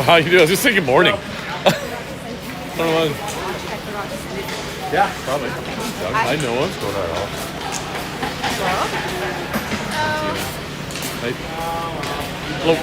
How you doing? I was just thinking morning. Yeah, probably. I know what's going on. Hello.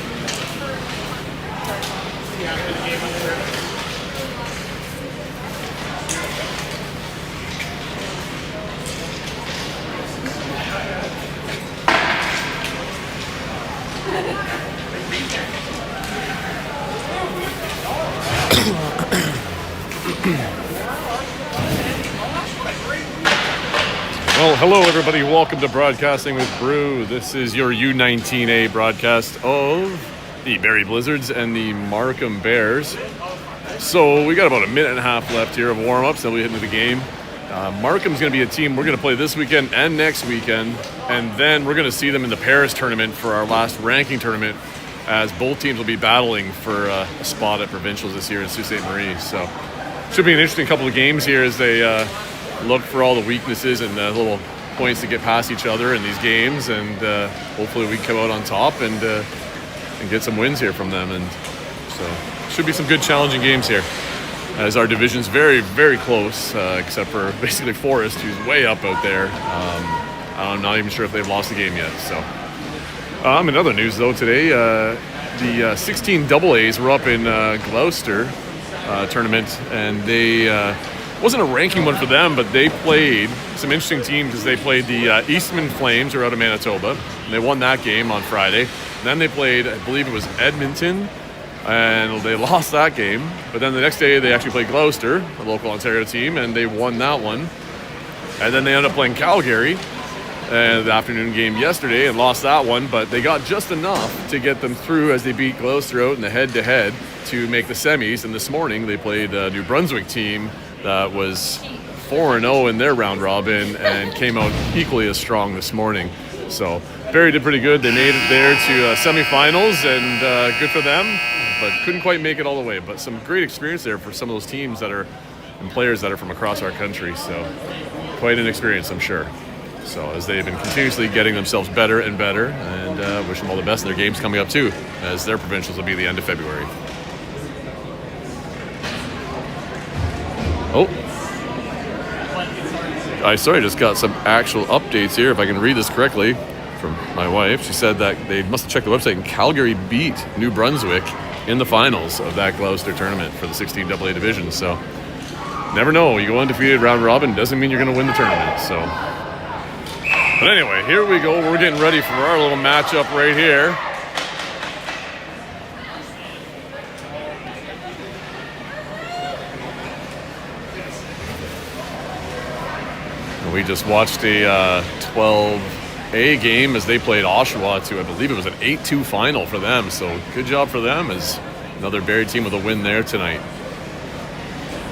Well, hello everybody. Welcome to Broadcasting with Brew. This is your U19A broadcast of the Barrie Blizzards and the Markham Bears. So we got about a minute and a half left here of warm-ups, then we hit into the game. Markham's going to be a team we're going to play this weekend and next weekend, and then we're going to see them in the Paris tournament for our last ranking tournament, as both teams will be battling for a spot at provincials this year in Sault Ste. Marie. So should be an interesting couple of games here as they look for all the weaknesses and little points to get past each other in these games, and hopefully we come out on top and get some wins here from them. And so should be some good challenging games here, as our division's very, very close, except for basically Forest, who's way up out there. I'm not even sure if they've lost a game yet. So in other news though, today the 16 AAs were up in Gloucester tournament, and they wasn't a ranking one for them, but they played some interesting teams, as they played the Eastman Flames, who are out of Manitoba, and they won that game on Friday. And then they played, I believe it was Edmonton, and they lost that game. But then the next day they actually played Gloucester, a local Ontario team, and they won that one. And then they ended up playing Calgary the afternoon game yesterday and lost that one, but they got just enough to get them through as they beat Gloucester out in the head-to-head to make the semis. And this morning they played a New Brunswick team that was 4-0 in their round robin and came out equally as strong this morning. So Barrie did pretty good. They made it there to semifinals, and good for them, but couldn't quite make it all the way. But some great experience there for some of those teams that are, and players that are from across our country. So quite an experience, I'm sure. So as they've been continuously getting themselves better and better, and wish them all the best in their games coming up too, as their provincials will be the end of February. Oh, I just got some actual updates here, if I can read this correctly, from my wife. She said that they must have checked the website, and Calgary beat New Brunswick in the finals of that Gloucester tournament for the 16 AA division. So never know. You go undefeated round robin, doesn't mean you're going to win the tournament. So, but anyway, here we go. We're getting ready for our little matchup right here. We just watched a 12A game as they played Oshawa to, I believe it was an 8-2 final for them. So good job for them, as another Barrie team with a win there tonight.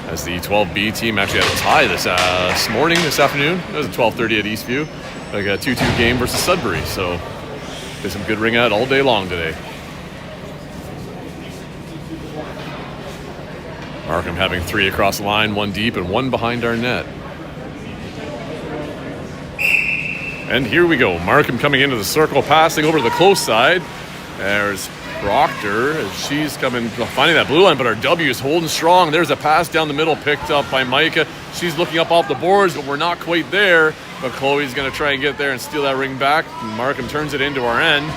As the 12B team actually had a tie this afternoon. It was at 12:30 at Eastview. Like a 2-2 game versus Sudbury. So there's some good ring out all day long today. Markham having 3 across the line, 1 deep and 1 behind our net. And here we go. Markham coming into the circle, passing over to the close side. There's Proctor, as she's finding that blue line, but our W is holding strong. There's a pass down the middle, picked up by Micah. She's looking up off the boards, but we're not quite there. But Chloe's going to try and get there and steal that ring back. And Markham turns it into our end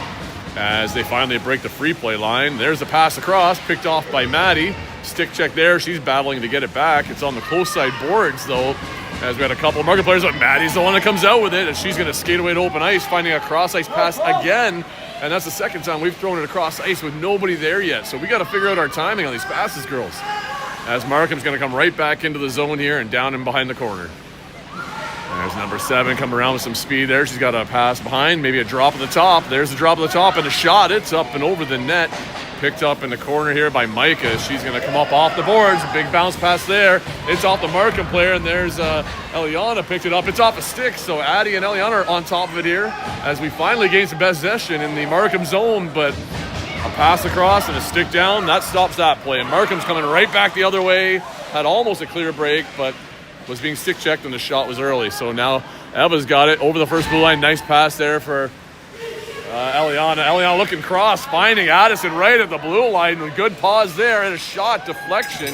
as they finally break the free play line. There's a pass across, picked off by Maddie. Stick check there. She's battling to get it back. It's on the close side boards, though, as we had a couple of Markham players, but Maddie's the one that comes out with it, and she's going to skate away to open ice, finding a cross-ice pass again, and that's the second time we've thrown it across ice with nobody there yet. So we got to figure out our timing on these passes, girls, as Markham's going to come right back into the zone here and down and behind the corner. There's number 7 coming around with some speed there. She's got a pass behind, maybe a drop at the top. There's the drop at the top and a shot. It's up and over the net. Picked up in the corner here by Micah. She's going to come up off the boards. Big bounce pass there. It's off the Markham player, and there's Eliana picked it up. It's off a stick, so Addie and Eliana are on top of it here as we finally gain some possession in the Markham zone, but a pass across and a stick down, that stops that play. And Markham's coming right back the other way. Had almost a clear break, but was being stick checked and the shot was early. So now Eva's got it over the first blue line. Nice pass there for Eliana looking cross, finding Addison right at the blue line. Good pause there and a shot deflection.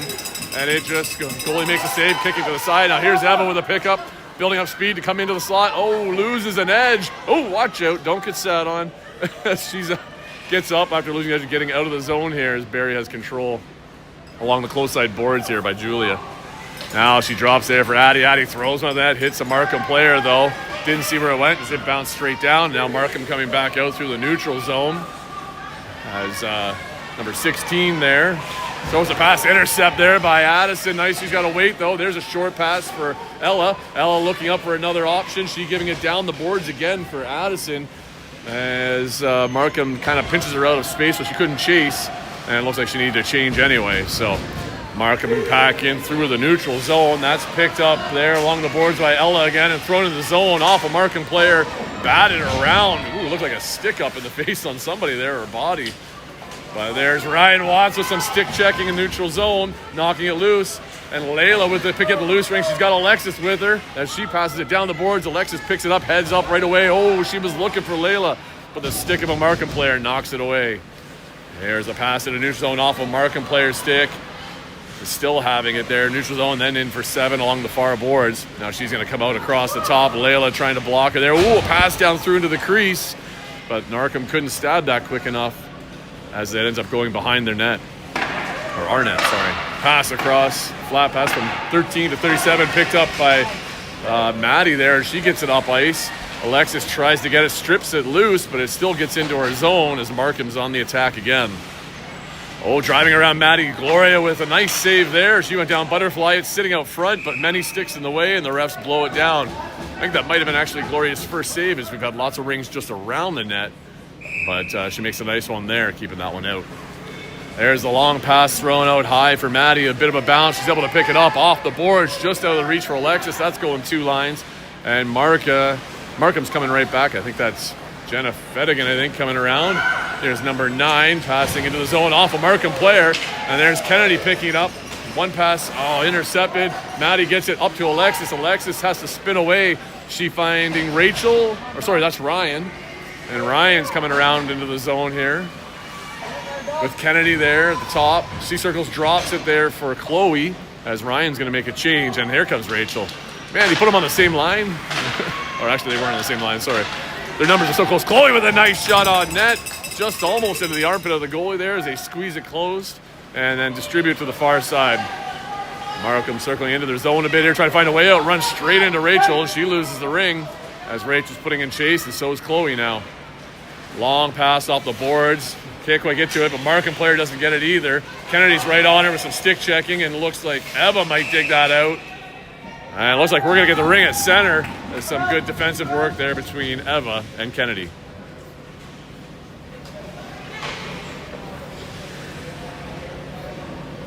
And it just, goalie makes a save, kicking to the side. Now here's Eva with a pickup, building up speed to come into the slot. Oh, loses an edge. Oh, watch out. Don't get sat on. She gets up after losing edge and getting out of the zone here as Barrie has control along the close side boards here by Julia. Now she drops there for Addie. Addie throws one of that, hits a Markham player though. Didn't see where it went as it bounced straight down. Now Markham coming back out through the neutral zone as number 16 there. Throws a pass, intercept there by Addison. Nice, she's got to wait though. There's a short pass for Ella. Ella looking up for another option. She giving it down the boards again for Addison as Markham kind of pinches her out of space so she couldn't chase. And it looks like she needed to change anyway. So Markham back in through the neutral zone. That's picked up there along the boards by Ella again and thrown into the zone off a Markham player. Batted around. Ooh, looked like a stick up in the face on somebody there, or body. But there's Ryan Watts with some stick checking in neutral zone, knocking it loose. And Layla with the pick at the loose ring. She's got Alexis with her. As she passes it down the boards, Alexis picks it up, heads up right away. Oh, she was looking for Layla, but the stick of a Markham player knocks it away. There's a pass in the neutral zone off a Markham player's stick. Still having it there, neutral zone, then in for 7 along the far boards. Now she's going to come out across the top. Layla trying to block her there. Ooh, a pass down through into the crease. But Markham couldn't stab that quick enough as it ends up going behind their net. Or our net, sorry. Pass across, flat pass from 13 to 37, picked up by Maddie there. She gets it up ice. Alexis tries to get it, strips it loose, but it still gets into her zone as Markham's on the attack again. Oh, driving around Maddie. Gloria with a nice save there. She went down butterfly. It's sitting out front, but many sticks in the way, and the refs blow it down. I think that might have been actually Gloria's first save, as we've had lots of rings just around the net. But she makes a nice one there, keeping that one out. There's the long pass thrown out high for Maddie. A bit of a bounce. She's able to pick it up off the boards, just out of the reach for Alexis. That's going 2 lines. And Markham's coming right back. I think that's Jenna Fedigan, coming around. There's number 9 passing into the zone off a Markham player. And there's Kennedy picking it up. One pass, intercepted. Maddie gets it up to Alexis. Alexis has to spin away. She finding Rachel. That's Ryan. And Ryan's coming around into the zone here with Kennedy there at the top. C-Circles drops it there for Chloe as Ryan's going to make a change. And here comes Rachel. Man, you put them on the same line. Or actually, they weren't on the same line, sorry. Their numbers are so close. Chloe with a nice shot on net. Just almost into the armpit of the goalie there as they squeeze it closed and then distribute to the far side. Markham circling into their zone a bit here, trying to find a way out. Runs straight into Rachel. She loses the ring as Rachel's putting in chase, and so is Chloe now. Long pass off the boards. Can't quite get to it, but Markham player doesn't get it either. Kennedy's right on her with some stick checking, and it looks like Eva might dig that out. And it looks like we're going to get the ring at center. There's some good defensive work there between Eva and Kennedy.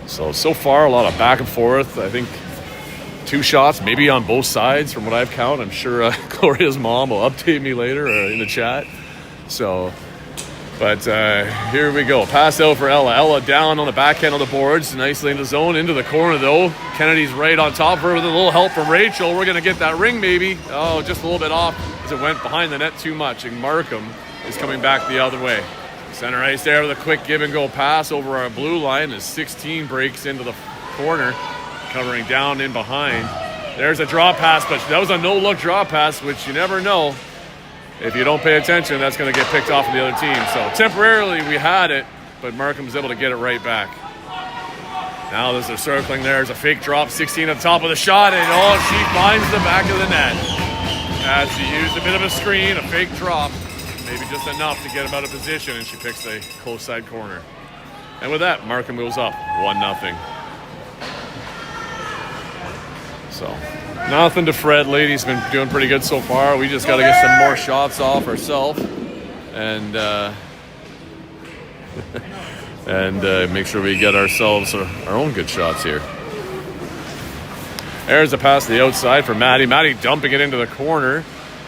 So far, a lot of back and forth. I think 2 shots, maybe on both sides from what I've counted. I'm sure Gloria's mom will update me later in the chat. But here we go. Pass out for Ella. Ella down on the backhand of the boards. Nicely into the zone, into the corner though. Kennedy's right on top of her with a little help from Rachel. We're going to get that ring maybe. Oh, just a little bit off as it went behind the net too much. And Markham is coming back the other way. Center ice there with a quick give and go pass over our blue line as 16 breaks into the corner, covering down in behind. There's a draw pass, but that was a no-look draw pass, which you never know. If you don't pay attention, that's going to get picked off from the other team. So temporarily we had it, but Markham's able to get it right back. Now there's a circling there. There's a fake drop, 16 on top of the shot, and she finds the back of the net. As she used a bit of a screen, a fake drop. Maybe just enough to get him out of position, and she picks the close side corner. And with that, Markham moves up 1-0. So, nothing to fret. Ladies been doing pretty good so far. We just got to get some more shots off ourselves and make sure we get ourselves our own good shots here. There's a pass to the outside for Maddie. Maddie dumping it into the corner.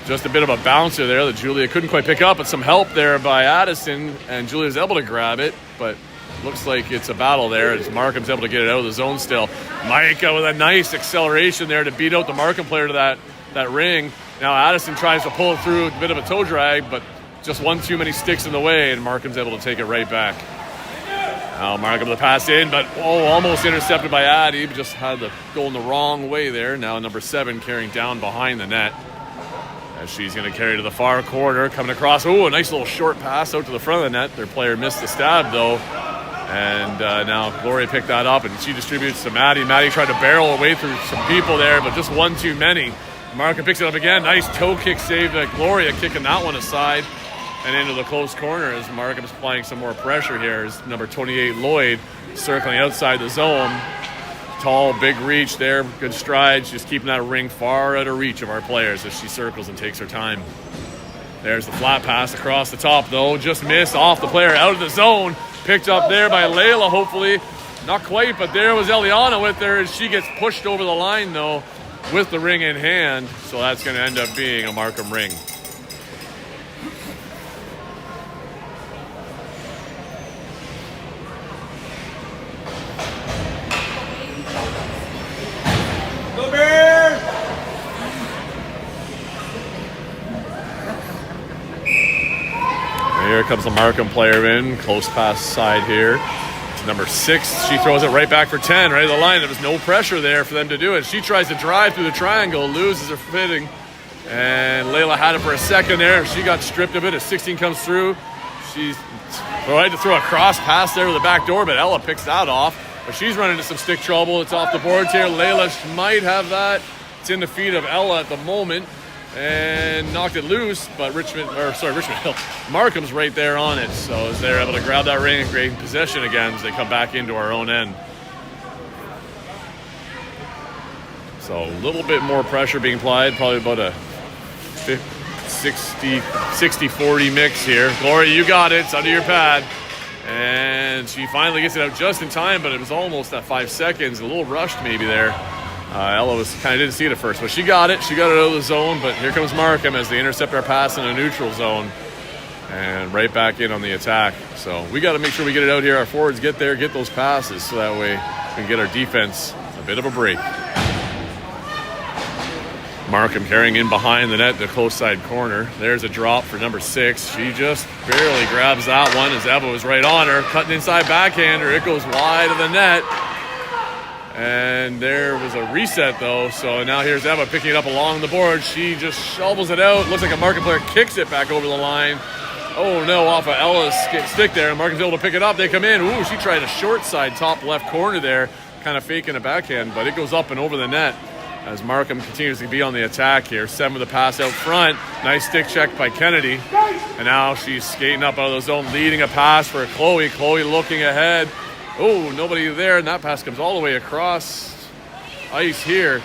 Just a bit of a bouncer there that Julia couldn't quite pick up, but some help there by Addison, and Julia's able to grab it, but looks like it's a battle there as Markham's able to get it out of the zone still. Micah with a nice acceleration there to beat out the Markham player to that ring. Now Addison tries to pull it through, a bit of a toe drag, but just one too many sticks in the way, and Markham's able to take it right back. Now Markham the pass in, but almost intercepted by Addie. Just had the going the wrong way there. Now number 7 carrying down behind the net. As she's going to carry to the far corner, coming across. Oh, a nice little short pass out to the front of the net. Their player missed the stab, though. And now Gloria picked that up, and she distributes to Maddie. Maddie tried to barrel away through some people there, but just one too many. Markham picks it up again. Nice toe kick save by Gloria, kicking that one aside and into the close corner as Markham's applying some more pressure here. As number 28, Lloyd, circling outside the zone. Tall, big reach there, good strides, just keeping that ring far out of reach of our players as she circles and takes her time. There's the flat pass across the top, though. Just missed off the player, out of the zone. Picked up there by Layla, hopefully. Not quite, but there was Eliana with her as she gets pushed over the line, though, with the ring in hand. So that's going to end up being a Markham ring. Here comes the Markham player in. Close pass side here to number 6. She throws it right back for 10, right at the line. There was no pressure there for them to do it. She tries to drive through the triangle, loses her footing. And Layla had it for a second there. She got stripped of it as 16 comes through. She's tried to throw a cross pass there with the back door, but Ella picks that off. But she's running into some stick trouble. It's off the boards here. Layla might have that. It's in the feet of Ella at the moment. And knocked it loose, but Markham's right there on it. So as they're able to grab that ring and create possession again as they come back into our own end. So a little bit more pressure being applied, probably about a 60-40 mix here. Gloria, you got it. It's under your pad. And she finally gets it out just in time, but it was almost at 5 seconds. A little rushed maybe there. Ella was kind of didn't see it at first, but she got it. She got it out of the zone, but here comes Markham as they intercept our pass in a neutral zone and right back in on the attack. So we got to make sure we get it out here. Our forwards get there, get those passes, so that way we can get our defense a bit of a break. Markham carrying in behind the net, the close side corner. There's a drop for number 6. She just barely grabs that one as Eva was right on her. Cutting inside backhander. It goes wide of the net. And there was a reset, though. So now here's Eva picking it up along the board. She just shovels it out. Looks like a Markham player kicks it back over the line. Oh, no, off of Ella's stick there. And Markham's able to pick it up. They come in. Ooh, she tried a short side, top left corner there. Kind of faking a backhand, but it goes up and over the net as Markham continues to be on the attack here. 7 with the pass out front. Nice stick check by Kennedy. And now she's skating up out of the zone, leading a pass for Chloe. Chloe looking ahead. Oh, nobody there, and that pass comes all the way across ice here.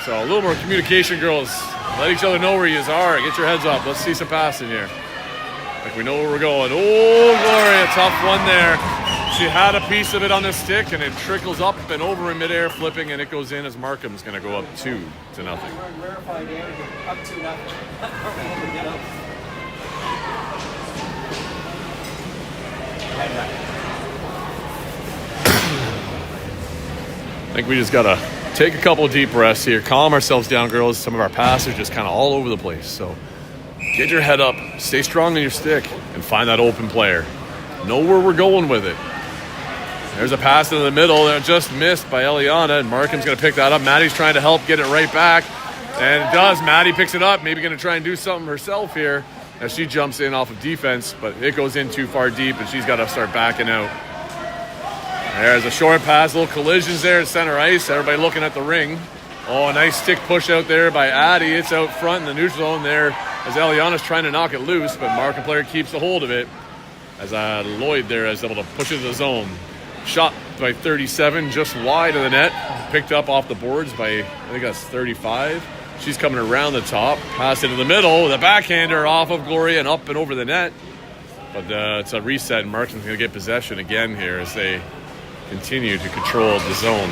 So a little more communication, girls. Let each other know where you are. Get your heads up. Let's see some passing here. Like we know where we're going. Oh, Gloria, tough one there. She had a piece of it on the stick, and it trickles up and over in midair, flipping, and it goes in as Markham's going to go up 2-0. Up 2-0. I think we just got to take a couple of deep breaths here, calm ourselves down, girls. Some of our passes are just kind of all over the place. So get your head up, stay strong on your stick, and find that open player. Know where we're going with it. There's a pass into the middle that just missed by Eliana, and Markham's going to pick that up. Maddie's trying to help get it right back, and it does. Maddie picks it up, maybe going to try and do something herself here as she jumps in off of defense, but it goes in too far deep, and she's got to start backing out. There's a short pass, little collisions there at center ice. Everybody looking at the ring. Oh, a nice stick push out there by Addie. It's out front in the neutral zone there as Eliana's trying to knock it loose, but Markham player keeps a hold of it as Lloyd there is able to push it to the zone. Shot by 37, just wide of the net. Picked up off the boards by, I think that's 35. She's coming around the top. Pass into the middle. The backhander off of Gloria and up and over the net. But it's a reset, and Markham's going to get possession again here as they continue to control the zone.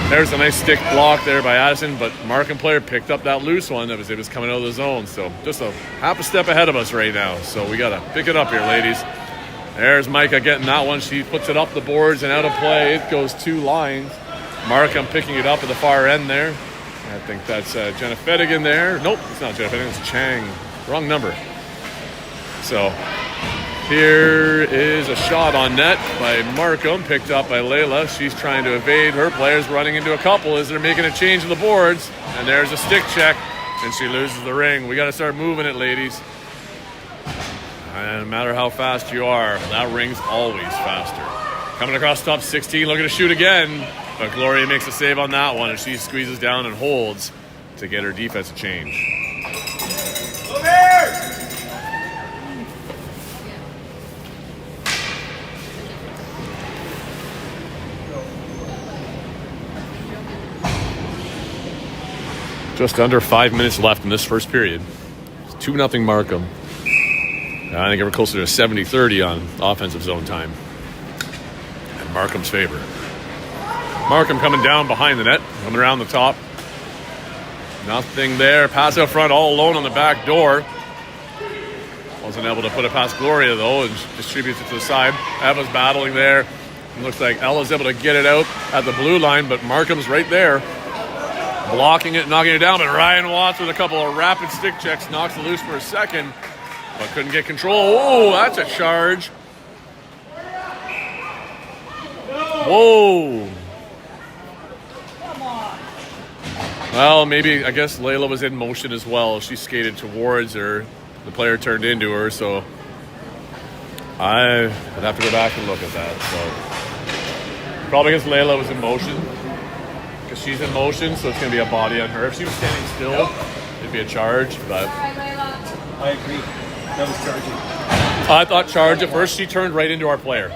There's a nice stick block there by Addison, but Markham player picked up that loose one that it was coming out of the zone. So just a half a step ahead of us right now. So we got to pick it up here, ladies. There's Micah getting that one. She puts it up the boards and out of play. It goes 2 lines. Markham picking it up at the far end there. I think that's Jenna Fettigan there. Nope, it's not Jenna Fettigan. It's Chang. Wrong number. So here is a shot on net by Markham, picked up by Layla. She's trying to evade her players, running into a couple as they're making a change of the boards. And there's a stick check, and she loses the ring. We got to start moving it, ladies. And no matter how fast you are, that ring's always faster. Coming across top 16, looking to shoot again. But Gloria makes a save on that one, and she squeezes down and holds to get her defense to change. Over here! Just under 5 minutes left in this first period. It's 2-0 Markham. I think we're closer to 70-30 on offensive zone time. In Markham's favor. Markham coming down behind the net, coming around the top. Nothing there. Pass out front, all alone on the back door. Wasn't able to put it past Gloria, though, and distributes it to the side. Eva's battling there. It looks like Ella's able to get it out at the blue line, but Markham's right there. Blocking it, knocking it down, but Ryan Watts with a couple of rapid stick checks knocks it loose for a second, but couldn't get control. Oh, that's a charge. Whoa. Well, maybe, I guess Layla was in motion as well. She skated towards her. The player turned into her, so I'd have to go back and look at that. So probably because Layla was in motion. Because she's in motion, so it's going to be a body on her. If she was standing still, it'd be a charge, but I agree. That was charging. I thought charge at first. She turned right into our player.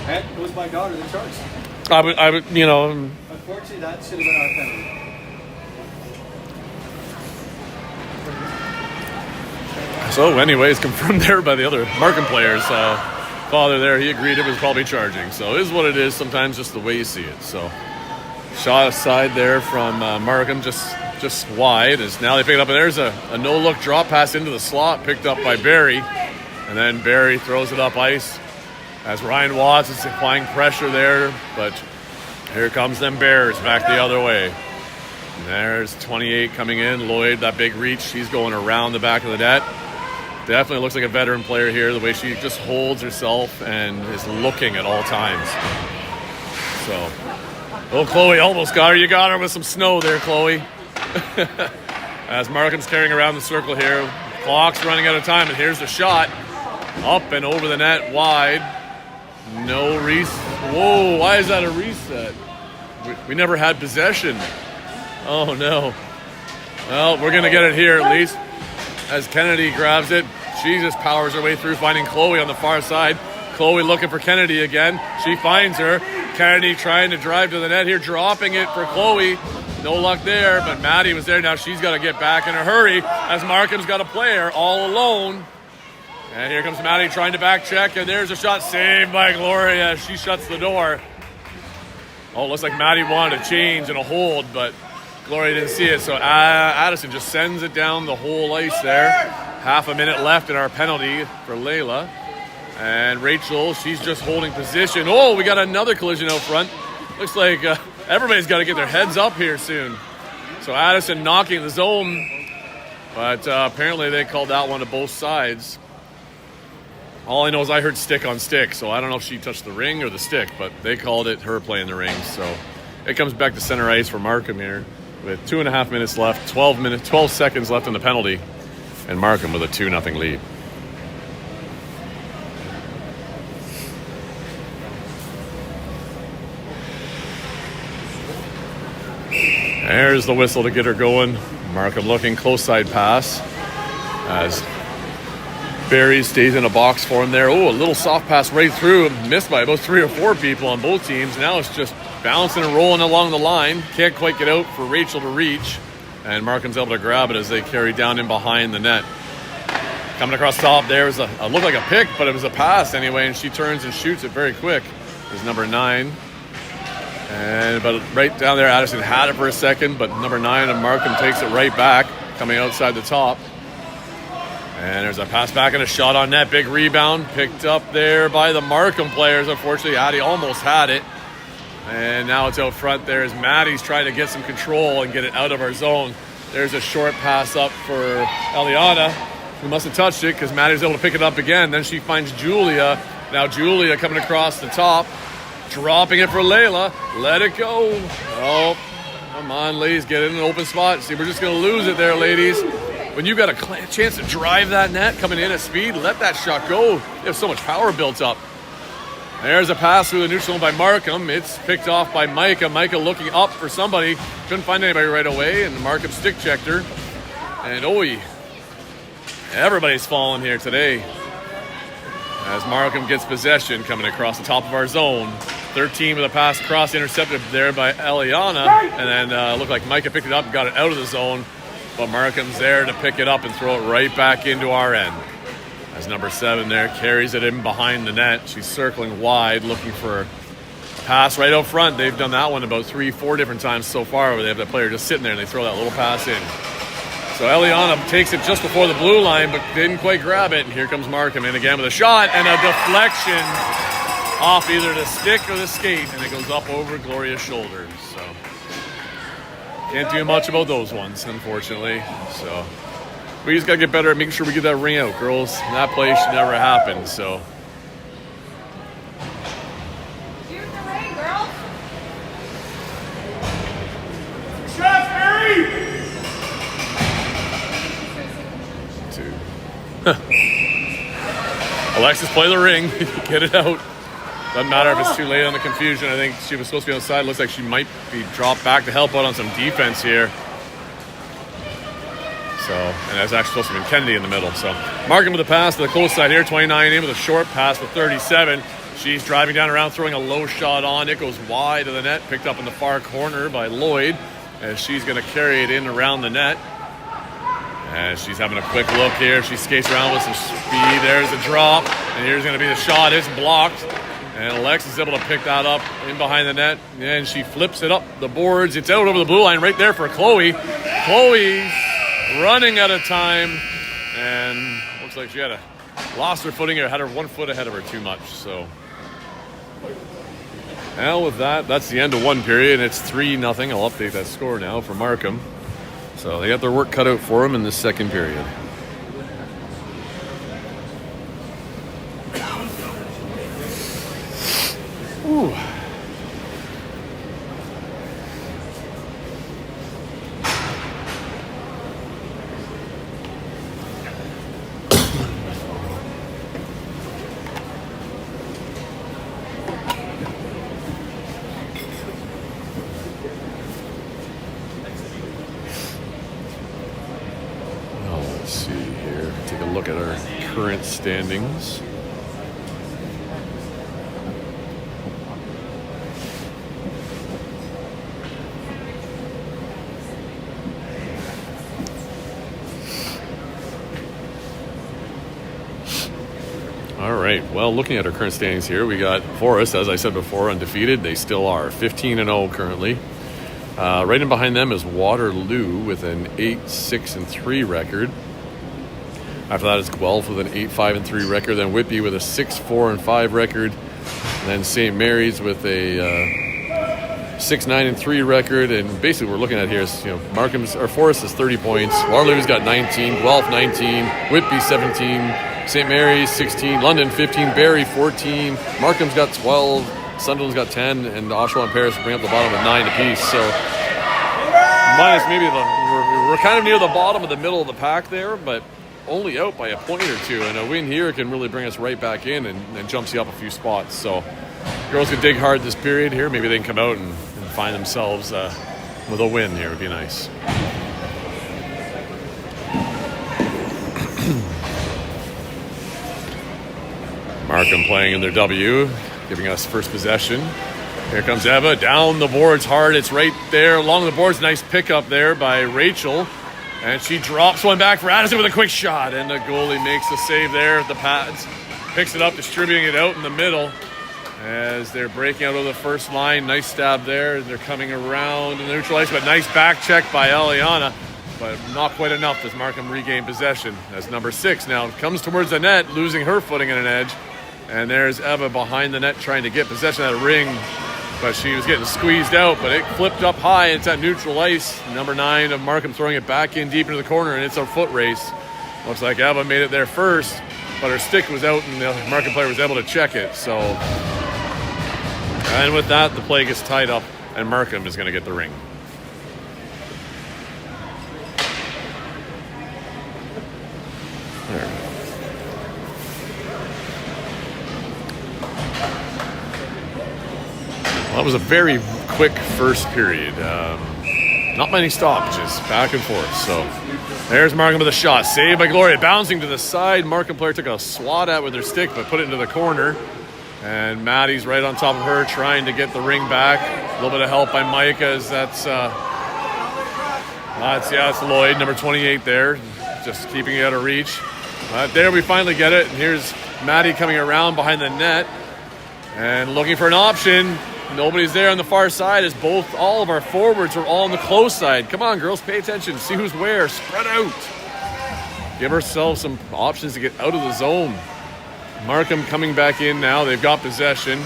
And it was my daughter that charged. I would, you know. Unfortunately, that should have been our penalty. So, anyways, confirmed there by the other Markham players. Father there, he agreed it was probably charging. So, it is what it is. Sometimes just the way you see it. So, shot aside there from Markham, just wide. As now they pick it up, and there's a no-look drop pass into the slot, picked up by Barrie. And then Barrie throws it up ice as Ryan Watts is applying pressure there. But here comes them Bears back the other way. And there's 28 coming in. Lloyd, that big reach. She's going around the back of the net. Definitely looks like a veteran player here, the way she just holds herself and is looking at all times. So, oh, Chloe almost got her. You got her with some snow there, Chloe. As Markham's carrying around the circle here. Clock's running out of time, and here's the shot. Up and over the net, wide. No reset. Whoa, why is that a reset? We never had possession. Oh, no. Well, we're going to get it here at least. As Kennedy grabs it, she just powers her way through, finding Chloe on the far side. Chloe looking for Kennedy again. She finds her. Kennedy trying to drive to the net here, dropping it for Chloe. No luck there, but Maddie was there. Now she's got to get back in a hurry as Markham's got a player all alone. And here comes Maddie trying to back check, and there's a shot saved by Gloria. She shuts the door. Oh, it looks like Maddie wanted a change and a hold, but Gloria didn't see it, so Addison just sends it down the whole ice there. Half a minute left in our penalty for Layla. And Rachel, she's just holding position. Oh, we got another collision out front. Looks like everybody's got to get their heads up here soon. So Addison knocking the zone, but apparently they called that one to both sides. All I know is I heard stick on stick, so I don't know if she touched the ring or the stick, but they called it her playing the ring. So it comes back to center ice for Markham here with 2.5 minutes left, 12 seconds left in the penalty, and Markham with a 2-0 lead. There's the whistle to get her going. Markham looking close side pass as Barrie stays in a box for him there. Oh, a little soft pass right through, missed by about 3 or 4 people on both teams. Now it's just bouncing and rolling along the line. Can't quite get out for Rachel to reach. And Markham's able to grab it as they carry down in behind the net. Coming across top there was looked like a pick, but it was a pass anyway, and she turns and shoots it very quick. Is number 9. And but right down there, Addison had it for a second, but number 9 of Markham takes it right back, coming outside the top. And there's a pass back and a shot on net. Big rebound picked up there by the Markham players. Unfortunately, Addie almost had it. And now it's out front there as Maddie's trying to get some control and get it out of our zone. There's a short pass up for Eliana. who must have touched it because Maddie's able to pick it up again. Then she finds Julia. Now Julia coming across the top, dropping it for Layla. Let it go. Oh, come on, ladies, get in an open spot. See, we're just going to lose it there, ladies. When you've got a chance to drive that net coming in at speed, let that shot go. You have so much power built up. There's a pass through the neutral by Markham. It's picked off by Micah. Micah looking up for somebody. Couldn't find anybody right away, and Markham stick checked her. And everybody's falling here today as Markham gets possession coming across the top of our zone. 13 with a pass cross intercepted there by Eliana, and then looked like Micah picked it up and got it out of the zone. But Markham's there to pick it up and throw it right back into our end. As number 7 there carries it in behind the net. She's circling wide, looking for a pass right out front. They've done that one about 3-4 different times so far where they have that player just sitting there and they throw that little pass in. So Eliana takes it just before the blue line, but didn't quite grab it. And here comes Markham in again with a shot and a deflection off either the stick or the skate, and it goes up over Gloria's shoulders. So can't do much about those ones, unfortunately. So we just got to get better at making sure we get that ring out, girls. That play should never happen, so. Shoot the ring, girls. Shots, Barrie! 2. Alexis, play the ring. Get it out. Doesn't matter if it's too late on the confusion. I think she was supposed to be on the side. Looks like she might be dropped back to help out on some defense here. So, and that's actually supposed to be Kennedy in the middle. So, Markham with a pass to the close side here. 29 in with a short pass with 37. She's driving down around, throwing a low shot on. It goes wide of the net. Picked up in the far corner by Lloyd. As she's going to carry it in around the net. And she's having a quick look here. She skates around with some speed. There's a drop. And here's going to be the shot. It's blocked. And Alexis is able to pick that up in behind the net. And she flips it up the boards. It's out over the blue line right there for Chloe. Chloe's running out of time. And looks like she lost her footing or had her 1 foot ahead of her too much. So now with that, that's the end of one period. And it's 3-0. I'll update that score now for Markham. So they got their work cut out for them in the second period. Ooh. Let's see here. Take a look at our current standings. All right, well, looking at our current standings here, we got Forest, as I said before, undefeated. They still are 15-0 currently. Right in behind them is Waterloo with an 8-6-3 record. After that is Guelph with an 8-5-3 record. Then Whitby with a 6-4-5 record. And then St. Mary's with a 6-9-3 record. And basically, what we're looking at here is, Markham's or Forest is 30 points. Waterloo's got 19. Guelph 19. Whitby 17. St. Mary's 16. London 15. Barrie 14. Markham's got 12. Sunderland's got 10. And Oshawa and Paris bring up the bottom with 9 apiece. So minus maybe we're kind of near the bottom of the middle of the pack there, but only out by a point or two, and a win here can really bring us right back in and jumps you up a few spots. So girls can dig hard this period here. Maybe they can come out and find themselves with a win here. Would be nice. Markham playing in their W, giving us first possession. Here comes Eva, down the boards hard. It's right there along the boards. Nice pickup there by Rachel. And she drops one back for Addison with a quick shot. And the goalie makes the save there at the pads. Picks it up, distributing it out in the middle as they're breaking out of the first line. Nice stab there. They're coming around in the neutral ice, but nice back check by Eliana. But not quite enough as Markham regain possession. As number 6 now comes towards the net, losing her footing in an edge. And there's Eva behind the net trying to get possession of that ring. But she was getting squeezed out, but it flipped up high. It's at neutral ice. Number 9 of Markham throwing it back in deep into the corner, and it's a foot race. Looks like Eva made it there first, but her stick was out and the Markham player was able to check it. So, and with that, the play gets tied up and Markham is going to get the ring. There. Well, that was a very quick first period. Not many stoppages, back and forth. So there's Markham with a shot. Saved by Gloria. Bouncing to the side. Markham player took a swat at with her stick, but put it into the corner. And Maddie's right on top of her, trying to get the ring back. A little bit of help by Micah as that's Lloyd, number 28 there. Just keeping it out of reach. There we finally get it. And here's Maddie coming around behind the net. And looking for an option. Nobody's there on the far side as all of our forwards are all on the close side. Come on, girls, pay attention. See who's where. Spread out. Give ourselves some options to get out of the zone. Markham coming back in now. They've got possession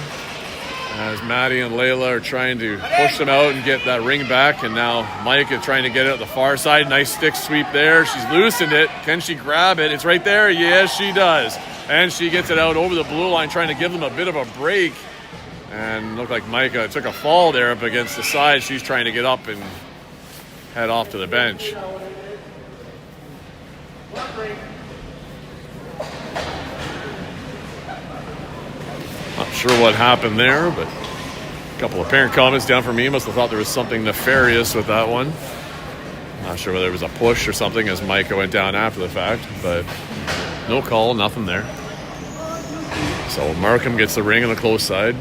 as Maddie and Layla are trying to push them out and get that ring back. And now Micah trying to get it at the far side. Nice stick sweep there. She's loosened it. Can she grab it? It's right there. Yes, she does. And she gets it out over the blue line, trying to give them a bit of a break. And looked like Micah took a fall there up against the side. She's trying to get up and head off to the bench. Not sure what happened there, but a couple of parent comments down from me. Must have thought there was something nefarious with that one. Not sure whether it was a push or something as Micah went down after the fact, but no call, nothing there. So Markham gets the ring on the close side.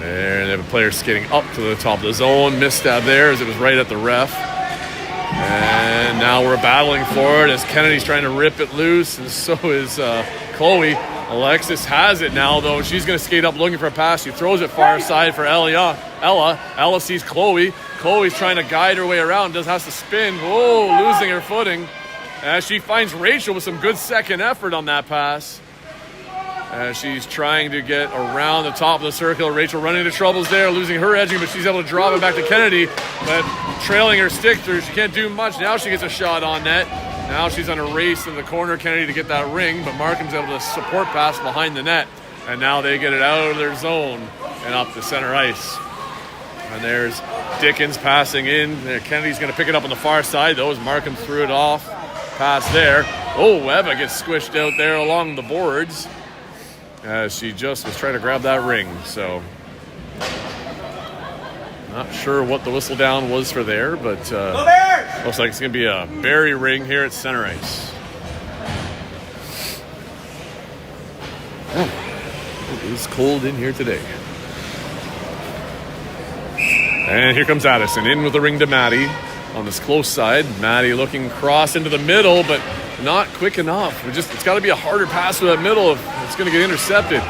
There, they have a player skating up to the top of the zone. Missed there as it was right at the ref. And now we're battling for it as Kennedy's trying to rip it loose, and so is Chloe. Alexis has it now, though. She's going to skate up looking for a pass. She throws it far side for Ella. Ella sees Chloe. Chloe's trying to guide her way around. Has to spin. Whoa, losing her footing. As she finds Rachel with some good second effort on that pass. As she's trying to get around the top of the circle. Rachel running into troubles there, losing her edging, but she's able to drop it back to Kennedy. But trailing her stick through, she can't do much. Now she gets a shot on net. Now she's on a race in the corner, Kennedy, to get that ring, but Markham's able to support pass behind the net. And now they get it out of their zone and up the center ice. And there's Dickens passing in. Kennedy's going to pick it up on the far side, though, as Markham threw it off. Pass there. Oh, Eva gets squished out there along the boards. As she just was trying to grab that ring. So, not sure what the whistle down was for there, but looks like it's going to be a Barrie ring here at center ice. Oh, it is cold in here today. And here comes Addison in with the ring to Maddie on this close side. Maddie looking cross into the middle, but not quick enough. It's got to be a harder pass to that middle if it's going to get intercepted.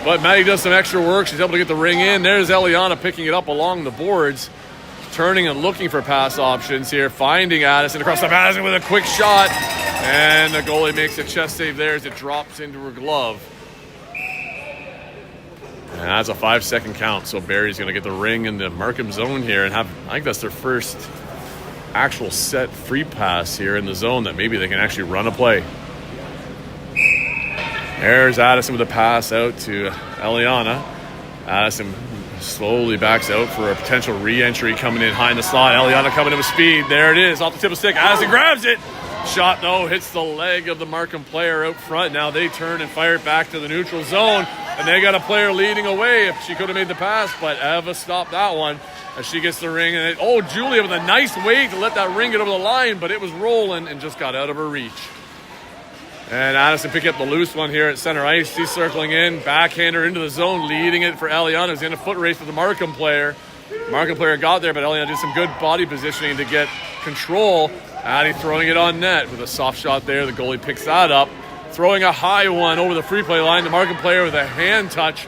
But Maddie does some extra work. She's able to get the ring in. There's Eliana picking it up along the boards, turning and looking for pass options here, finding Addison across the Addison with a quick shot. And the goalie makes a chest save there as it drops into her glove. And that's a 5-second count. So Barrie's going to get the ring in the Markham zone here and I think that's their first actual set free pass here in the zone that maybe they can actually run a play. There's Addison with a pass out to Eliana. Addison slowly backs out for a potential re-entry coming in high in the slot. Eliana coming in with speed. There it is, off the tip of the stick. Addison grabs it. Shot, though, hits the leg of the Markham player out front. Now they turn and fire it back to the neutral zone. And they got a player leading away if she could have made the pass. But Eva stopped that one as she gets the ring. And Julia with a nice way to let that ring get over the line. But it was rolling and just got out of her reach. And Addison picking up the loose one here at center ice. She's circling in. Backhander into the zone, leading it for Eliana. Who's in a foot race with the Markham player. Markham player got there, but Eliana did some good body positioning to get control. Addie throwing it on net with a soft shot there. The goalie picks that up. Throwing a high one over the free play line. The Markham player with a hand touch.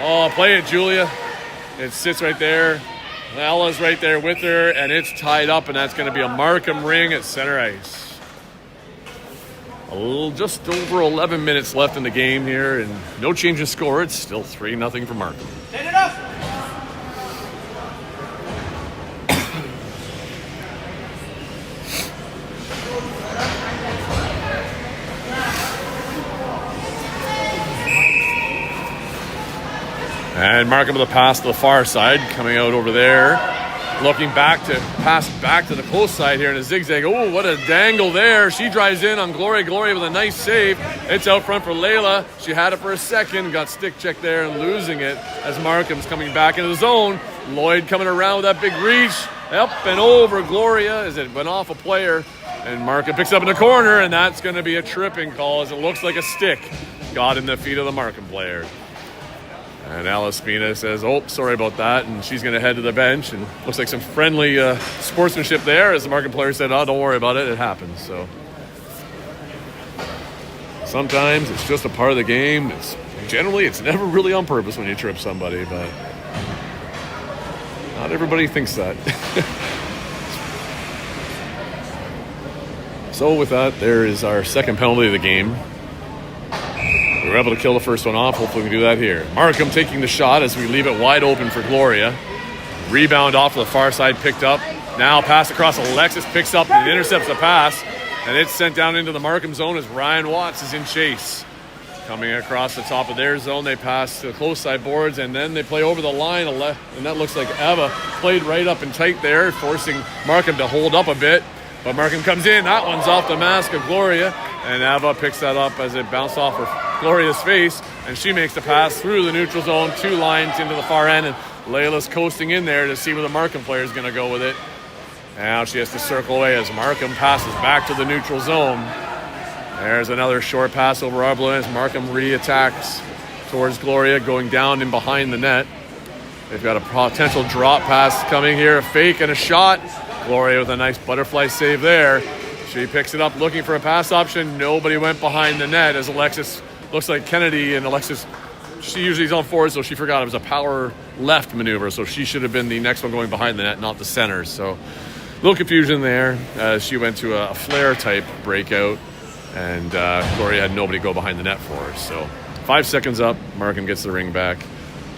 Oh, play it, Julia. It sits right there. Ella's right there with her, and it's tied up, and that's going to be a Markham ring at center ice. Just over 11 minutes left in the game here, and no change in score. It's still 3-0 for Markham. Stand it up! And Markham with a pass to the far side, coming out over there. Looking back to pass back to the close side here in a zigzag. Oh, what a dangle there. She drives in on Gloria. Gloria with a nice save. It's out front for Layla. She had it for a second. Got stick check there and losing it as Markham's coming back into the zone. Lloyd coming around with that big reach. Up and over Gloria as it went off a player. And Markham picks up in the corner, and that's going to be a tripping call as it looks like a stick got in the feet of the Markham player. And Alice Spina says, oh, sorry about that. And she's going to head to the bench. And looks like some friendly sportsmanship there as the Markham player said, oh, don't worry about it. It happens. So sometimes it's just a part of the game. Generally, it's never really on purpose when you trip somebody. But not everybody thinks that. So with that, there is our second penalty of the game. We were able to kill the first one off. Hopefully we can do that here. Markham taking the shot as we leave it wide open for Gloria. Rebound off to the far side, picked up. Now pass across. Alexis picks up and intercepts the pass. And it's sent down into the Markham zone as Ryan Watts is in chase. Coming across the top of their zone, they pass to the close side boards, and then they play over the line. And that looks like Eva played right up and tight there, forcing Markham to hold up a bit. But Markham comes in. That one's off the mask of Gloria. And Ava picks that up as it bounced off her Gloria's face. And she makes the pass through the neutral zone, 2 lines into the far end. And Layla's coasting in there to see where the Markham player is going to go with it. Now she has to circle away as Markham passes back to the neutral zone. There's another short pass over Arblo as Markham re-attacks towards Gloria, going down in behind the net. They've got a potential drop pass coming here. A fake and a shot. Gloria with a nice butterfly save there. She picks it up looking for a pass option. Nobody went behind the net as Alexis, looks like Kennedy and Alexis, she usually is on forward, so she forgot it was a power left maneuver. So she should have been the next one going behind the net, not the center. So a little confusion there as she went to a flare type breakout. And Gloria had nobody go behind the net for her. So 5 seconds up, Markham gets the ring back.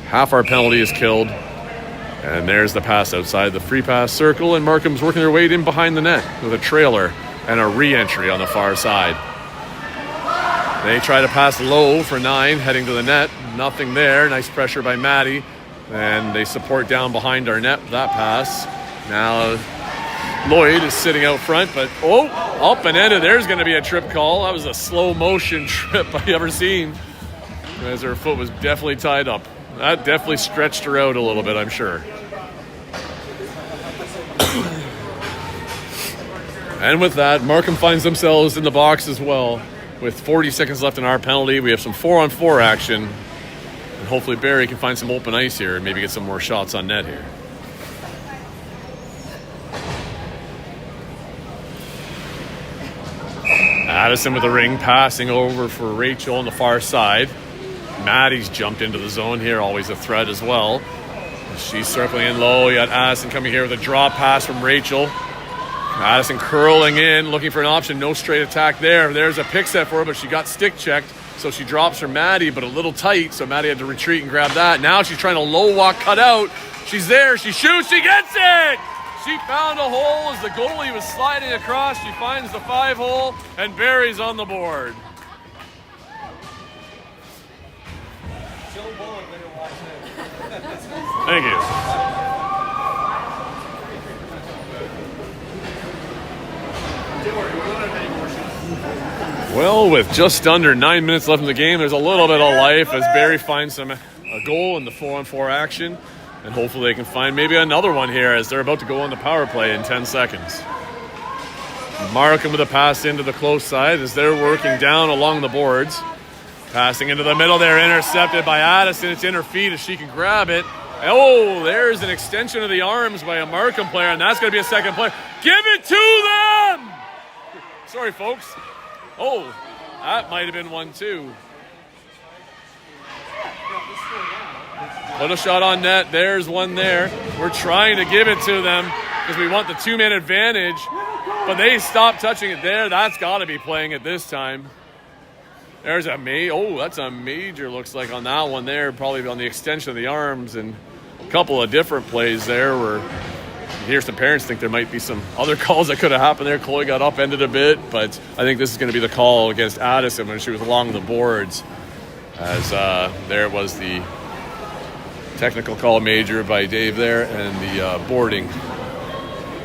Half our penalty is killed. And there's the pass outside the free pass circle, and Markham's working their way in behind the net with a trailer and a re-entry on the far side. They try to pass low for 9, heading to the net. Nothing there. Nice pressure by Maddie. And they support down behind our net with that pass. Now Lloyd is sitting out front, but up and ended. There's going to be a trip call. That was a slow motion trip I've ever seen, as her foot was definitely tied up. That definitely stretched her out a little bit, I'm sure. And with that, Markham finds themselves in the box as well. With 40 seconds left in our penalty, we have some 4-on-4 action. And hopefully Barrie can find some open ice here and maybe get some more shots on net here. Addison with the ring, passing over for Rachel on the far side. Maddie's jumped into the zone here, always a threat as well. She's circling in low. You got Addison coming here with a drop pass from Rachel. Addison curling in, looking for an option. No straight attack there. There's a pick set for her, but she got stick checked. So she drops her Maddie, but a little tight. So Maddie had to retreat and grab that. Now she's trying to low walk cut out. She's there. She shoots. She gets it. She found a hole as the goalie was sliding across. She finds the 5-hole, and Barrie's on the board. Thank you. Well, with just under 9 minutes left in the game, there's a little bit of life as Barrie finds a goal in the 4-on-4 action. And hopefully they can find maybe another one here as they're about to go on the power play in 10 seconds. Markham with a pass into the close side as they're working down along the boards. Passing into the middle there, intercepted by Addison. It's in her feet as she can grab it. Oh, there's an extension of the arms by a Markham player, and that's going to be a second player. Give it to them! Sorry, folks. Oh, that might have been one, too. Put a shot on net. There's one there. We're trying to give it to them because we want the 2-man advantage, but they stopped touching it there. That's got to be playing it this time. There's a that's a major, looks like, on that one there, probably on the extension of the arms, and a couple of different plays there where you hear some parents think there might be some other calls that could have happened there. Chloe got upended a bit, but I think this is going to be the call against Addison when she was along the boards, as there was the Technical call major by Dave there, and the boarding,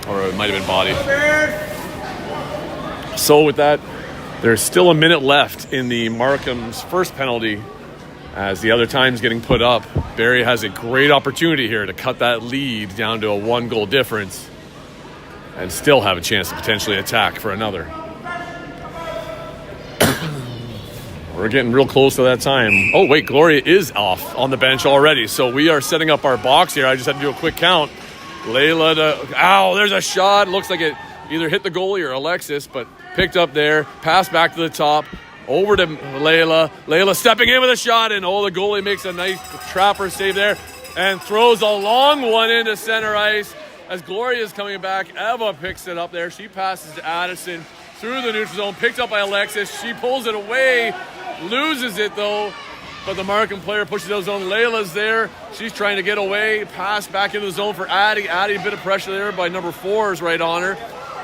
or it might have been body. So with that, there's still a minute left in the Markham's first penalty as the other time's getting put up. Barrie has a great opportunity here to cut that lead down to a 1-goal difference and still have a chance to potentially attack for another. We're getting real close to that time. Oh, wait, Gloria is off on the bench already. So we are setting up our box here. I just had to do a quick count. Layla there's a shot. Looks like it either hit the goalie or Alexis, but picked up there. Pass back to the top. Over to Layla. Layla stepping in with a shot, and the goalie makes a nice trapper save there and throws a long one into center ice. As Gloria is coming back, Eva picks it up there. She passes to Addison through the neutral zone, picked up by Alexis. She pulls it away, loses it though, but the Markham player pushes out zone. Layla's there. She's trying to get away. Pass back into the zone for Addie. Addie, a bit of pressure there by number 4 is right on her.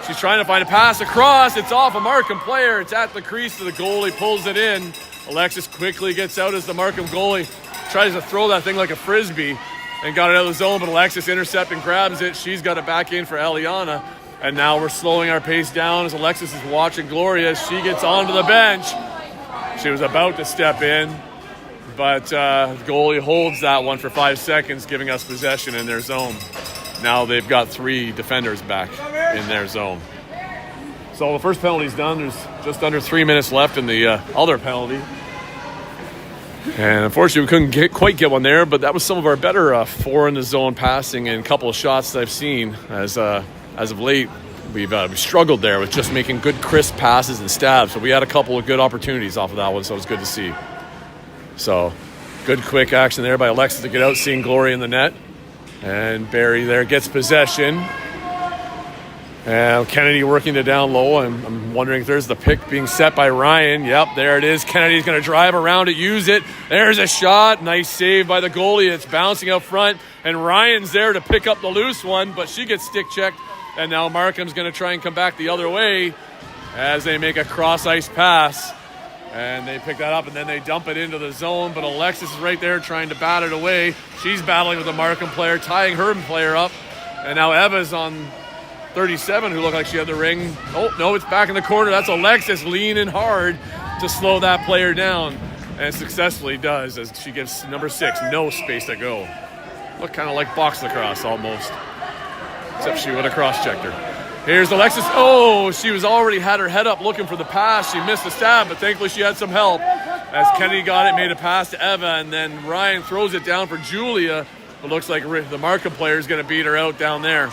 She's trying to find a pass across. It's off a Markham player. It's at the crease to the goalie, pulls it in. Alexis quickly gets out as the Markham goalie tries to throw that thing like a frisbee and got it out of the zone, but Alexis intercepts and grabs it. She's got it back in for Eliana. And now we're slowing our pace down as Alexis is watching Gloria as she gets onto the bench. She was about to step in, but the goalie holds that one for 5 seconds, giving us possession in their zone. Now they've got 3 defenders back in their zone. So the first penalty's done. There's just under 3 minutes left in the other penalty. And unfortunately, we couldn't quite get one there, but that was some of our better 4 in the zone passing and a couple of shots that I've seen. As of late, we've struggled there with just making good, crisp passes and stabs. So we had a couple of good opportunities off of that one, so it was good to see. So good, quick action there by Alexis to get out, seeing Gloria in the net. And Barrie there gets possession. And Kennedy working it down low. I'm wondering if there's the pick being set by Ryan. Yep, there it is. Kennedy's going to drive around it, use it. There's a shot. Nice save by the goalie. It's bouncing out front. And Ryan's there to pick up the loose one, but she gets stick checked. And now Markham's going to try and come back the other way as they make a cross-ice pass. And they pick that up, and then they dump it into the zone. But Alexis is right there trying to bat it away. She's battling with the Markham player, tying her player up. And now Eva's on 37, who looked like she had the ring. Oh, no, it's back in the corner. That's Alexis leaning hard to slow that player down. And successfully does, as she gives number 6 no space to go. Looked kind of like box lacrosse almost. Except she would have cross-checked her. Here's Alexis. Oh, she was already had her head up looking for the pass. She missed the stab, but thankfully she had some help. As Kennedy got it, made a pass to Eva, and then Ryan throws it down for Julia. It looks like the Markham player is going to beat her out down there.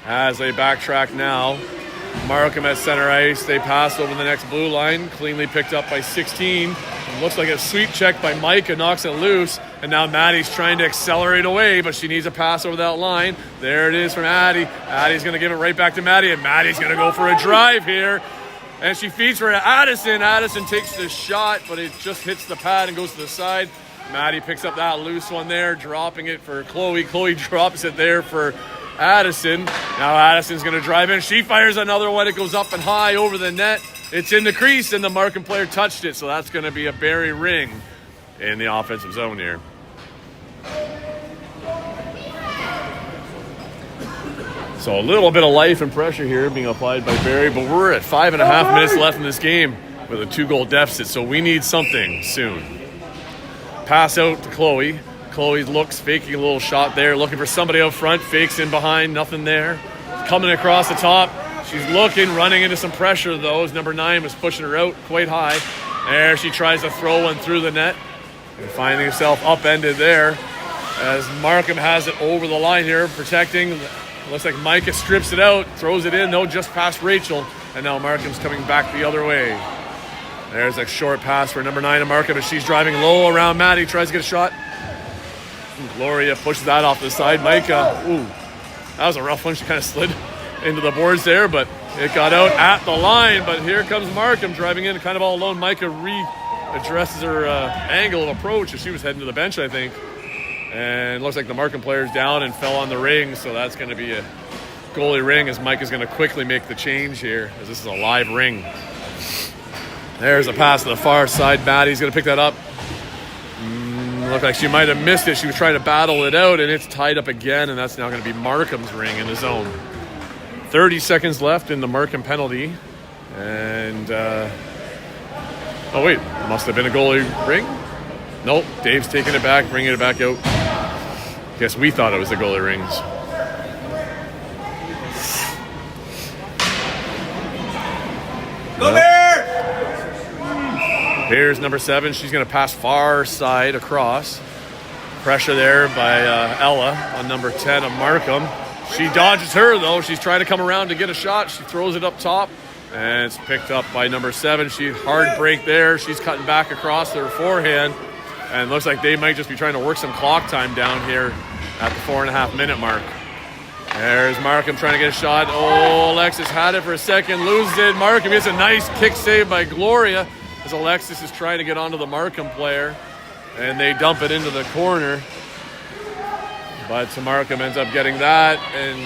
As they backtrack now, Markham at center ice. They pass over the next blue line, cleanly picked up by 16. It looks like a sweep check by Micah, knocks it loose. And now Maddie's trying to accelerate away, but she needs a pass over that line. There it is from Addie. Addie's going to give it right back to Maddie, and Maddie's going to go for a drive here. And she feeds for Addison. Addison takes the shot, but it just hits the pad and goes to the side. Maddie picks up that loose one there, dropping it for Chloe. Chloe drops it there for Addison. Now Addison's going to drive in. She fires another one. It goes up and high over the net. It's in the crease, and the Markham player touched it, so that's going to be a Barrie ring in the offensive zone here. So a little bit of life and pressure here being applied by Barrie, but we're at 5.5 minutes left in this game with a 2-goal deficit, so we need something soon. Pass out to Chloe. Chloe looks, faking a little shot there, looking for somebody out front, fakes in behind, nothing there. Coming across the top. She's looking, running into some pressure though, as number 9 was pushing her out quite high. There she tries to throw one through the net and finding herself upended there as Markham has it over the line here, protecting. Looks like Micah strips it out, throws it in, no, just past Rachel, and now Markham's coming back the other way. There's a short pass for number 9 of Markham as she's driving low around Maddie, tries to get a shot. Gloria pushes that off the side. Micah, ooh, that was a rough one. She kind of slid into the boards there, but it got out at the line. But here comes Markham driving in kind of all alone. Micah readdresses her angle of approach as she was heading to the bench, I think. And it looks like the Markham player's down and fell on the ring, so that's going to be a goalie ring as Micah's going to quickly make the change here as this is a live ring. There's a pass to the far side. Maddie's going to pick that up. looked like she might have missed it. She was trying to battle it out, and it's tied up again, and that's now going to be Markham's ring in the zone. 30 seconds left in the Markham penalty. And, oh wait, must have been a goalie ring? Nope, Dave's taking it back, bringing it back out. Guess we thought it was the goalie rings. Go there! Here's number 7. She's going to pass far side across. Pressure there by Ella on number 10 of Markham. She dodges her, though. She's trying to come around to get a shot. She throws it up top, and it's picked up by number 7. She hard break there. She's cutting back across their forehand, and looks like they might just be trying to work some clock time down here at the 4.5-minute mark. There's Markham trying to get a shot. Oh, Alexis had it for a second, loses it. Markham gets a nice kick save by Gloria as Alexis is trying to get onto the Markham player, and they dump it into the corner. But Markham ends up getting that, and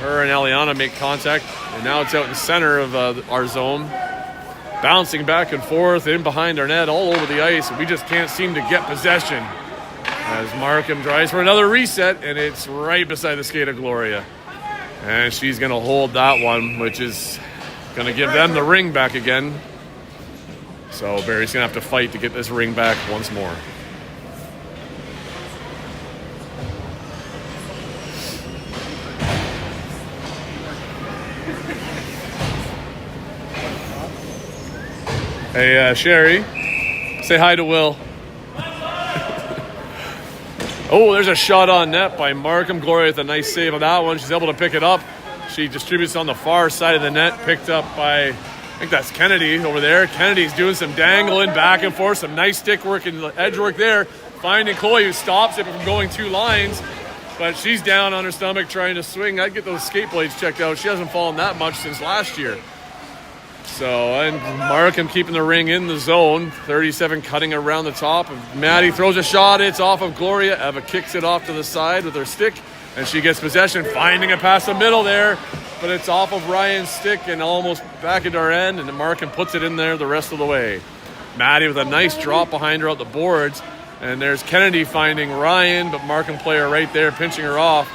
her and Eliana make contact, and now it's out in the center of our zone. Bouncing back and forth in behind our net all over the ice, and we just can't seem to get possession. As Markham tries for another reset, and it's right beside the skate of Gloria. And she's going to hold that one, which is going to give them the ring back again. So Barrie's going to have to fight to get this ring back once more. Hey, Sherry, say hi to Will. Oh, there's a shot on net by Markham. Gloria with a nice save on that one. She's able to pick it up. She distributes on the far side of the net, picked up by, I think that's Kennedy over there. Kennedy's doing some dangling back and forth, some nice stick work and edge work there. Finding Chloe, who stops it from going 2 lines, but she's down on her stomach trying to swing. I'd get those skate blades checked out. She hasn't fallen that much since last year. So, and Markham keeping the ring in the zone. 37 cutting around the top. Maddie throws a shot. It's off of Gloria. Eva kicks it off to the side with her stick, and she gets possession, finding it past the middle there. But it's off of Ryan's stick and almost back into our end, and Markham puts it in there the rest of the way. Maddie with a nice drop behind her out the boards. And there's Kennedy finding Ryan, but Markham player right there pinching her off.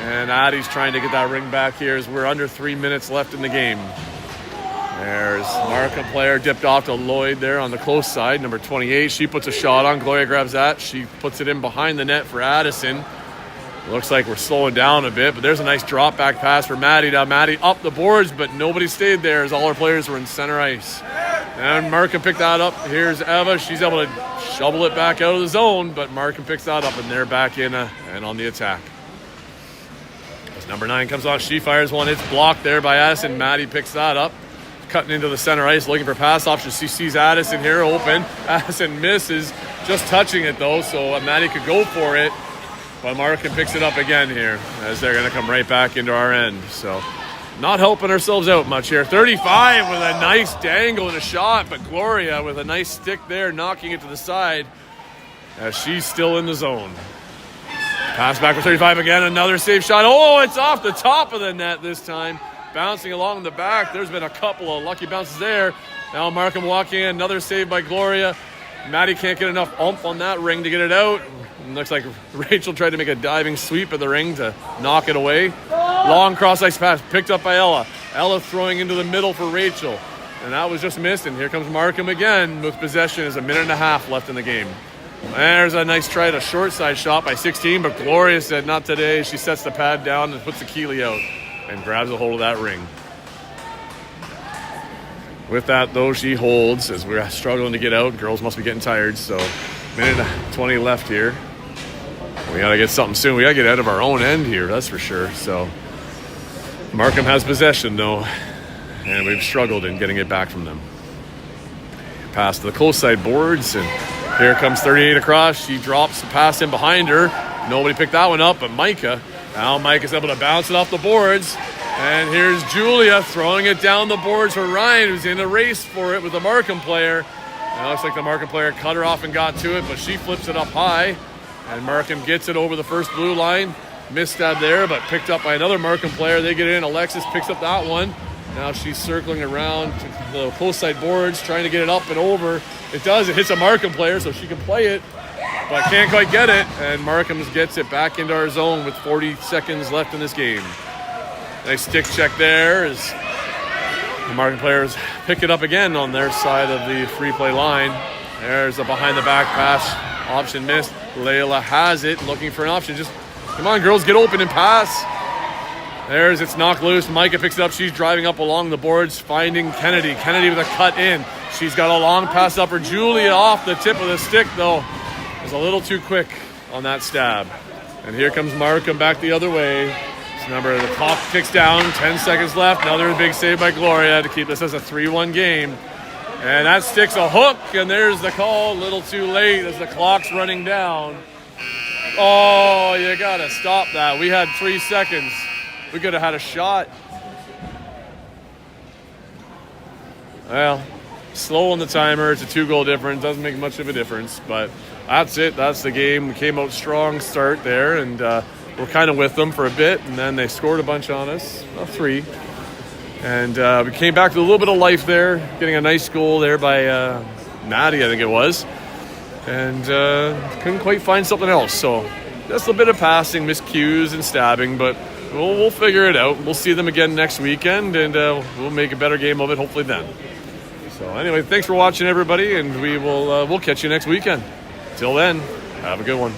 And Addie's trying to get that ring back here as we're under 3 minutes left in the game. There's Markham player dipped off to Lloyd there on the close side, number 28. She puts a shot on. Gloria grabs that. She puts it in behind the net for Addison. Looks like we're slowing down a bit, but there's a nice drop back pass for Maddie. Now Maddie up the boards, but nobody stayed there as all our players were in center ice. And Markham picked that up. Here's Eva. She's able to shovel it back out of the zone, but Markham picks that up, and they're back in and on the attack. As number 9 comes on, she fires one. It's blocked there by Addison. Maddie picks that up. Cutting into the center ice, looking for pass options. She sees Addison here open. Addison misses, just touching it though, so Maddie could go for it. But Markham picks it up again here as they're going to come right back into our end. So not helping ourselves out much here. 35 with a nice dangle and a shot, but Gloria with a nice stick there, knocking it to the side as she's still in the zone. Pass back for 35 again, another safe shot. Oh, it's off the top of the net this time. Bouncing along the back. There's been a couple of lucky bounces there. Now Markham walking in. Another save by Gloria. Maddie can't get enough oomph on that ring to get it out. And looks like Rachel tried to make a diving sweep of the ring to knock it away. Long cross-ice pass picked up by Ella. Ella throwing into the middle for Rachel. And that was just missed. And here comes Markham again with possession. There's a minute and a half left in the game. There's a nice try at a short side shot by 16, but Gloria said not today. She sets the pad down and puts the Keeley out and grabs a hold of that ring. With that, though, she holds as we're struggling to get out. Girls must be getting tired, so minute 20 left here. We got to get something soon. We got to get out of our own end here, that's for sure. So Markham has possession, though, and we've struggled in getting it back from them. Pass to the close side boards, and here comes 38 across. She drops the pass in behind her. Nobody picked that one up, but Micah. Now Micah's able to bounce it off the boards. And here's Julia throwing it down the boards for Ryan, who's in a race for it with the Markham player. Now it looks like the Markham player cut her off and got to it, but she flips it up high. And Markham gets it over the first blue line. Missed there, but picked up by another Markham player. They get in. Alexis picks up that one. Now she's circling around to the close side boards, trying to get it up and over. It does. It hits a Markham player, so she can play it. but can't quite get it. And Markham gets it back into our zone with 40 seconds left in this game. Nice stick check there as the Markham players pick it up again on their side of the free play line. There's a behind the back pass. Option missed. Layla has it, looking for an option. Just come on, girls, get open and pass. It's knocked loose. Micah picks it up. She's driving up along the boards, finding Kennedy. Kennedy with a cut in. She's got a long pass up for Julia off the tip of the stick, though. Was a little too quick on that stab. And here comes Markham back the other way. Remember, the clock ticks down. 10 seconds left. Another big save by Gloria to keep this as a 3-1 game. And that sticks a hook, and there's the call. A little too late as the clock's running down. Oh, you got to stop that. We had 3 seconds. We could have had a shot. Well, slow on the timer. It's a 2-goal difference. Doesn't make much of a difference, but that's it. That's the game. We came out strong start there, and we're kind of with them for a bit, and then they scored a bunch on us, 3. And we came back to a little bit of life there, getting a nice goal there by Maddie, I think it was. And couldn't quite find something else. So just a bit of passing, miscues and stabbing, but we'll figure it out. We'll see them again next weekend, and we'll make a better game of it hopefully then. So anyway, thanks for watching, everybody, and we'll catch you next weekend. Till then, have a good one.